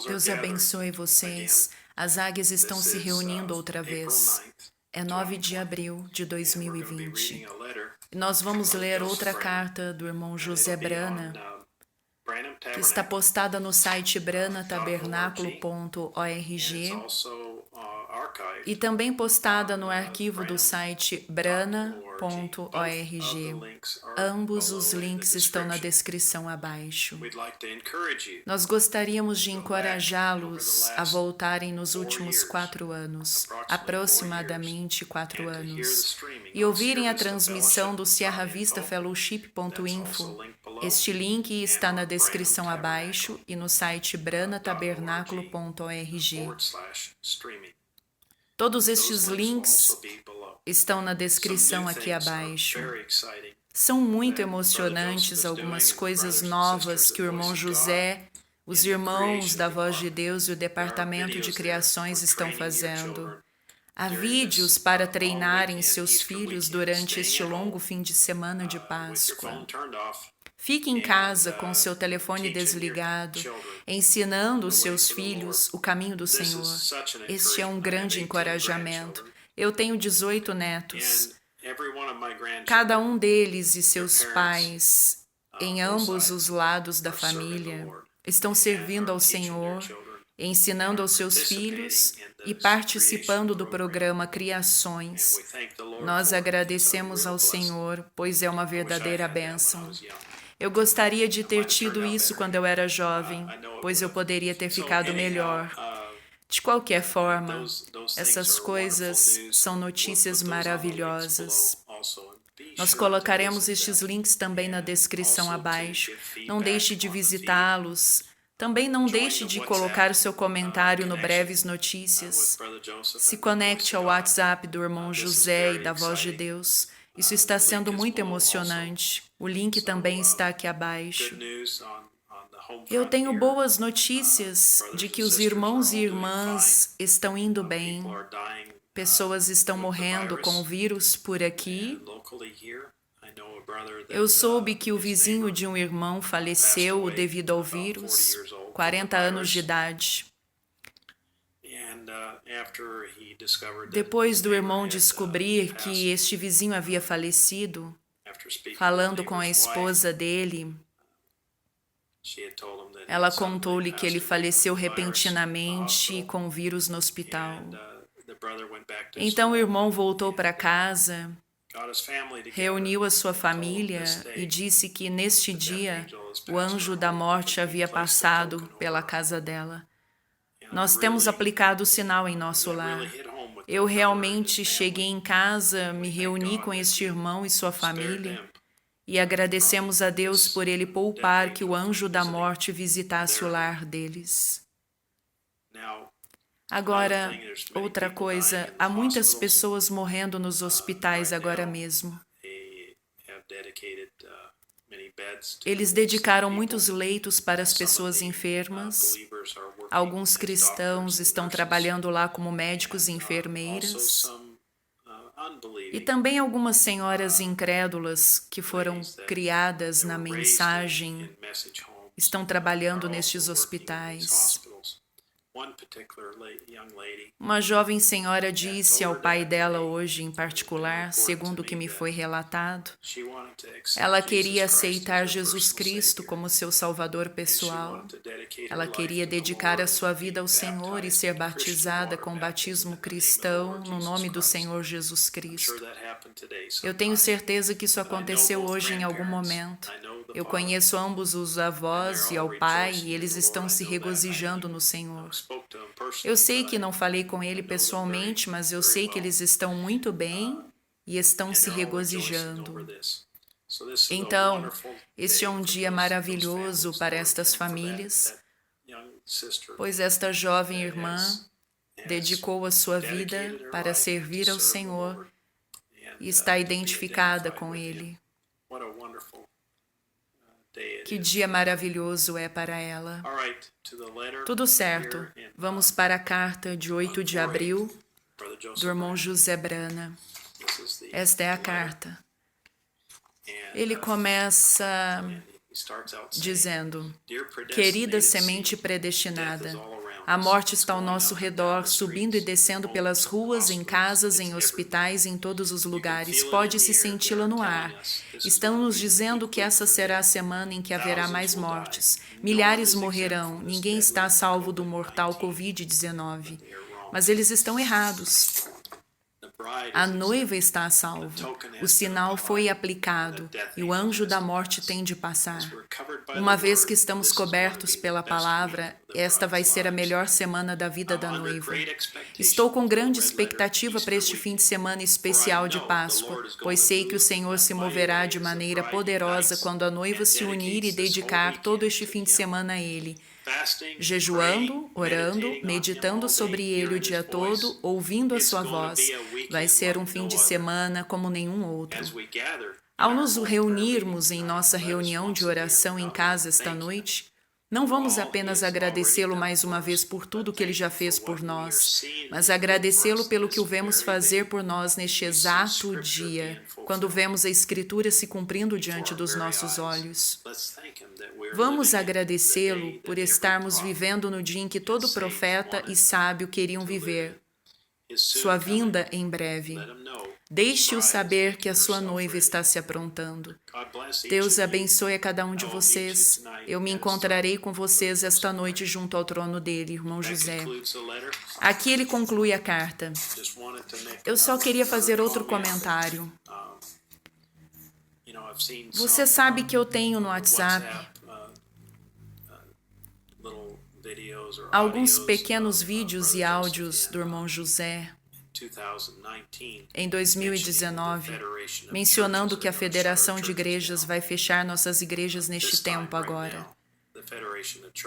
Deus abençoe vocês. As águias estão se reunindo outra vez. É 9 de abril de 2020. E nós vamos ler outra carta do irmão José Brana, que está postada no site branatabernaculo.org e também postada no arquivo do site brana.org. Ambos os links estão na descrição abaixo. Nós gostaríamos de encorajá-los a voltarem nos últimos 4 anos, aproximadamente 4 anos, e ouvirem a transmissão do sierravistafellowship.info. Este link está na descrição abaixo e no site branatabernaculo.org. Todos estes links estão na descrição aqui abaixo. São muito emocionantes algumas coisas novas que o irmão José, os irmãos da Voz de Deus e o Departamento de Criações estão fazendo. Há vídeos para treinarem seus filhos durante este longo fim de semana de Páscoa. Fique em casa com seu telefone desligado, ensinando os seus filhos o caminho do Senhor. Este é um grande encorajamento. Eu tenho 18 netos. Cada um deles e seus pais, em ambos os lados da família, estão servindo ao Senhor, ensinando aos seus filhos e participando do programa Criações. Nós agradecemos ao Senhor, pois é uma verdadeira bênção. Eu gostaria de ter tido isso quando eu era jovem, pois eu poderia ter ficado melhor. De qualquer forma, essas coisas são notícias maravilhosas. Nós colocaremos estes links também na descrição abaixo. Não deixe de visitá-los. Também não deixe de colocar o seu comentário no Breves Notícias. Se conecte ao WhatsApp do irmão José e da Voz de Deus. Isso está sendo muito emocionante. O link também está aqui abaixo. Eu tenho boas notícias de que os irmãos e irmãs estão indo bem. Pessoas estão morrendo com o vírus por aqui. Eu soube que o vizinho de um irmão faleceu devido ao vírus, 40 anos de idade. Depois do irmão descobrir que este vizinho havia falecido, falando com a esposa dele, ela contou-lhe que ele faleceu repentinamente com o vírus no hospital. Então o irmão voltou para casa, reuniu a sua família e disse que neste dia o anjo da morte havia passado pela casa dela. Nós temos aplicado o sinal em nosso lar. Eu realmente cheguei em casa, me reuni com este irmão e sua família e agradecemos a Deus por ele poupar que o anjo da morte visitasse o lar deles. Agora, outra coisa, há muitas pessoas morrendo nos hospitais agora mesmo. Eles dedicaram muitos leitos para as pessoas enfermas. Alguns cristãos estão trabalhando lá como médicos e enfermeiras. E também algumas senhoras incrédulas que foram criadas na mensagem estão trabalhando nestes hospitais. Uma jovem senhora disse ao pai dela hoje, em particular, segundo o que me foi relatado, ela queria aceitar Jesus Cristo como seu Salvador pessoal. Ela queria dedicar a sua vida ao Senhor e ser batizada com o batismo cristão no nome do Senhor Jesus Cristo. Eu tenho certeza que isso aconteceu hoje em algum momento. Eu conheço ambos os avós e ao pai e eles estão se regozijando no Senhor. Eu sei que não falei com ele pessoalmente, mas eu sei que eles estão muito bem e estão se regozijando. Então, este é um dia maravilhoso para estas famílias, pois esta jovem irmã dedicou a sua vida para servir ao Senhor e está identificada com Ele. Que dia maravilhoso é para ela. Tudo certo. Vamos para a carta de 8 de abril do irmão José Brana. Esta é a carta. Ele começa dizendo: querida semente predestinada, a morte está ao nosso redor, subindo e descendo pelas ruas, em casas, em hospitais, em todos os lugares. Pode-se senti-la no ar. Estão nos dizendo que essa será a semana em que haverá mais mortes. Milhares morrerão. Ninguém está salvo do mortal Covid-19. Mas eles estão errados. A noiva está a salvo. O sinal foi aplicado e o anjo da morte tem de passar. Uma vez que estamos cobertos pela palavra, esta vai ser a melhor semana da vida da noiva. Estou com grande expectativa para este fim de semana especial de Páscoa, pois sei que o Senhor se moverá de maneira poderosa quando a noiva se unir e dedicar todo este fim de semana a Ele. Jejuando, orando, meditando sobre Ele o dia todo, ouvindo a sua voz. Vai ser um fim de semana como nenhum outro. Ao nos reunirmos em nossa reunião de oração em casa esta noite, não vamos apenas agradecê-lo mais uma vez por tudo que Ele já fez por nós, mas agradecê-lo pelo que o vemos fazer por nós neste exato dia, quando vemos a Escritura se cumprindo diante dos nossos olhos. Vamos agradecê-lo por estarmos vivendo no dia em que todo profeta e sábio queriam viver. Sua vinda em breve. Deixe-o saber que a sua noiva está se aprontando. Deus abençoe a cada um de vocês. Eu me encontrarei com vocês esta noite junto ao trono dele, irmão José. Aqui ele conclui a carta. Eu só queria fazer outro comentário. Você sabe que eu tenho no WhatsApp alguns pequenos vídeos e áudios do irmão José em 2019, mencionando que a Federação de Igrejas vai fechar nossas igrejas neste tempo agora.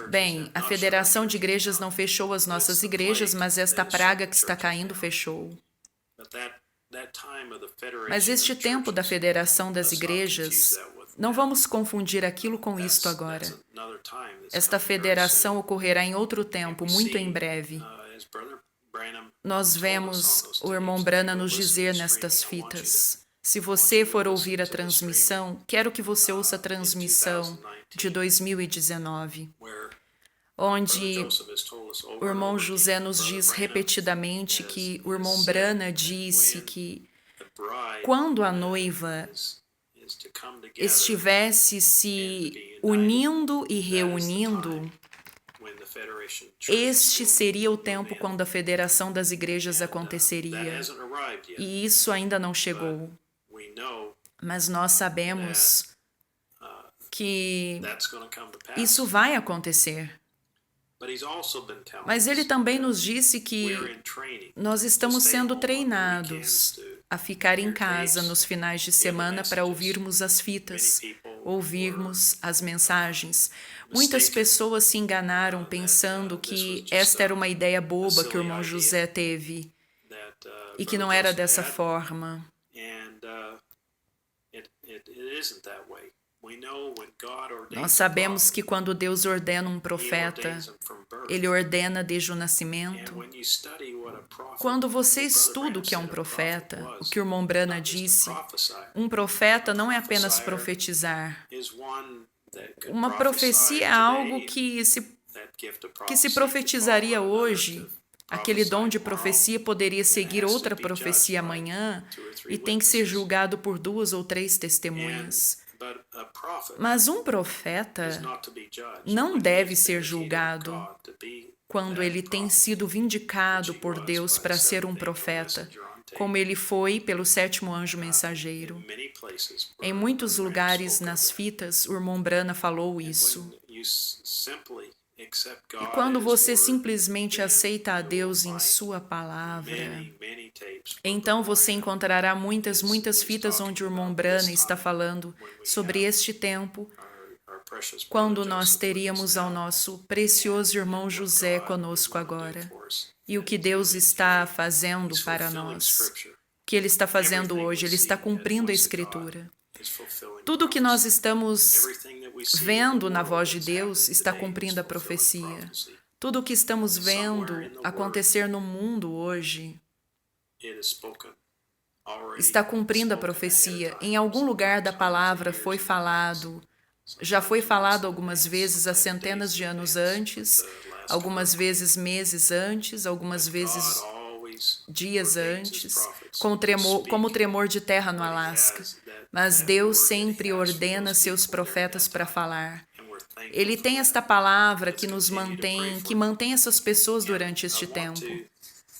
Bem, a Federação de Igrejas não fechou as nossas igrejas, mas esta praga que está caindo fechou. Mas este tempo da Federação das Igrejas, não vamos confundir aquilo com isto agora. Esta federação ocorrerá em outro tempo, muito em breve. Nós vemos o irmão Branham nos dizer nestas fitas. Se você for ouvir a transmissão, quero que você ouça a transmissão de 2019, onde o irmão José nos diz repetidamente que o irmão Branham disse que quando a noiva estivesse se unindo e reunindo, este seria o tempo quando a Federação das Igrejas aconteceria. E isso ainda não chegou. Mas nós sabemos que isso vai acontecer. Mas ele também nos disse que nós estamos sendo treinados a ficar em casa nos finais de semana para ouvirmos as fitas, ouvirmos as mensagens. Muitas pessoas se enganaram pensando que esta era uma ideia boba que o irmão José teve e que não era dessa forma. Nós sabemos que quando Deus ordena um profeta, Ele ordena desde o nascimento. Quando você estuda o que é um profeta, o que o irmão Branham disse, um profeta não é apenas profetizar. Uma profecia é algo que se profetizaria hoje. Aquele dom de profecia poderia seguir outra profecia amanhã e tem que ser julgado por 2 ou 3 testemunhas. Mas um profeta não deve ser julgado quando ele tem sido vindicado por Deus para ser um profeta, como ele foi pelo 7º anjo mensageiro. Em muitos lugares nas fitas, o irmão Branham falou isso. E quando você simplesmente aceita a Deus em sua palavra, então você encontrará muitas fitas onde o irmão Branham está falando sobre este tempo, quando nós teríamos ao nosso precioso irmão José conosco agora. E o que Deus está fazendo para nós, o que Ele está fazendo hoje, Ele está cumprindo a Escritura. Tudo o que nós estamos vendo na voz de Deus está cumprindo a profecia. Tudo o que estamos vendo acontecer no mundo hoje está cumprindo a profecia. Em algum lugar da palavra foi falado Já foi falado algumas vezes há centenas de anos antes, algumas vezes meses antes, algumas vezes dias antes, como o tremor de terra no Alasca. Mas Deus sempre ordena seus profetas para falar. Ele tem esta palavra que nos mantém, que mantém essas pessoas durante este tempo.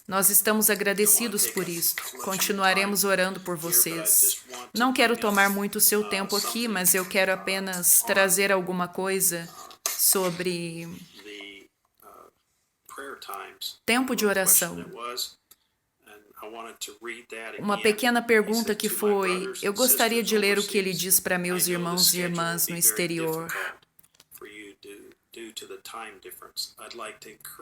Nós estamos agradecidos por isto. Continuaremos orando por vocês. Não quero tomar muito o seu tempo aqui, mas eu quero apenas trazer alguma coisa sobre tempo de oração. Uma pequena pergunta que foi: eu gostaria de ler o que ele diz para meus irmãos e irmãs no exterior.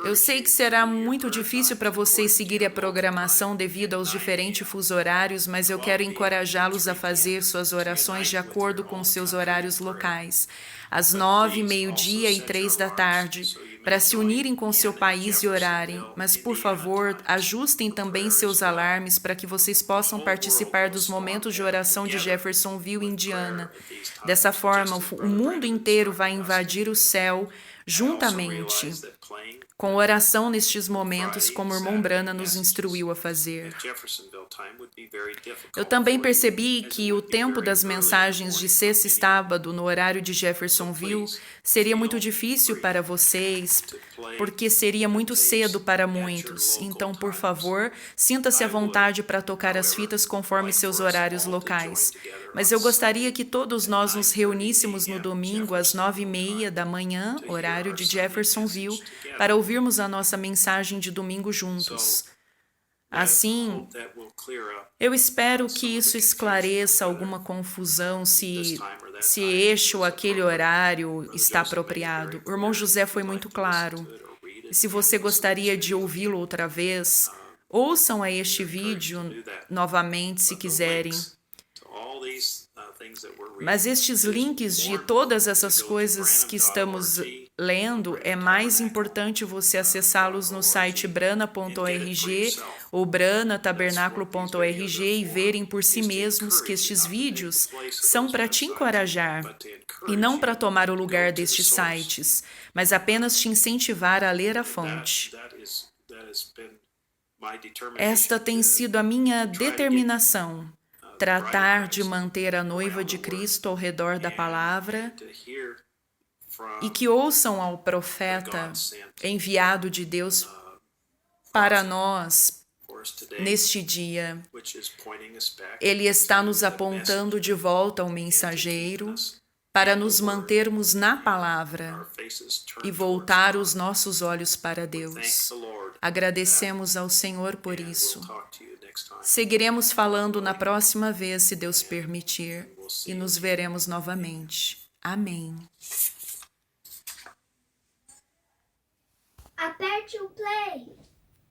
Eu sei que será muito difícil para vocês seguirem a programação devido aos diferentes fusos horários, mas eu quero encorajá-los a fazer suas orações de acordo com seus horários locais, às 9, meio-dia e 3 da tarde, para se unirem com seu país e orarem. Mas, por favor, ajustem também seus alarmes para que vocês possam participar dos momentos de oração de Jeffersonville, Indiana. Dessa forma, o mundo inteiro vai invadir o céu juntamente com oração nestes momentos, como o irmão Branham nos instruiu a fazer. Eu também percebi que o tempo das mensagens de sexta e sábado no horário de Jeffersonville seria muito difícil para vocês, porque seria muito cedo para muitos. Então, por favor, sinta-se à vontade para tocar as fitas conforme seus horários locais. Mas eu gostaria que todos nós nos reuníssemos no domingo às 9h30 da manhã, horário de Jeffersonville, para ouvirmos a nossa mensagem de domingo juntos. Assim, eu espero que isso esclareça alguma confusão se este ou aquele horário está apropriado. O irmão José foi muito claro. E se você gostaria de ouvi-lo outra vez, ouçam a este vídeo novamente se quiserem. Mas estes links de todas essas coisas que estamos lendo, é mais importante você acessá-los no site brana.org ou branatabernáculo.org e verem por si mesmos que estes vídeos são para te encorajar e não para tomar o lugar destes sites, mas apenas te incentivar a ler a fonte. Esta tem sido a minha determinação. Tratar de manter a noiva de Cristo ao redor da palavra e que ouçam ao profeta enviado de Deus para nós neste dia. Ele está nos apontando de volta ao mensageiro para nos mantermos na palavra e voltar os nossos olhos para Deus. Agradecemos ao Senhor por isso. Seguiremos falando na próxima vez, se Deus permitir, e nos veremos novamente. Amém. Aperte o play.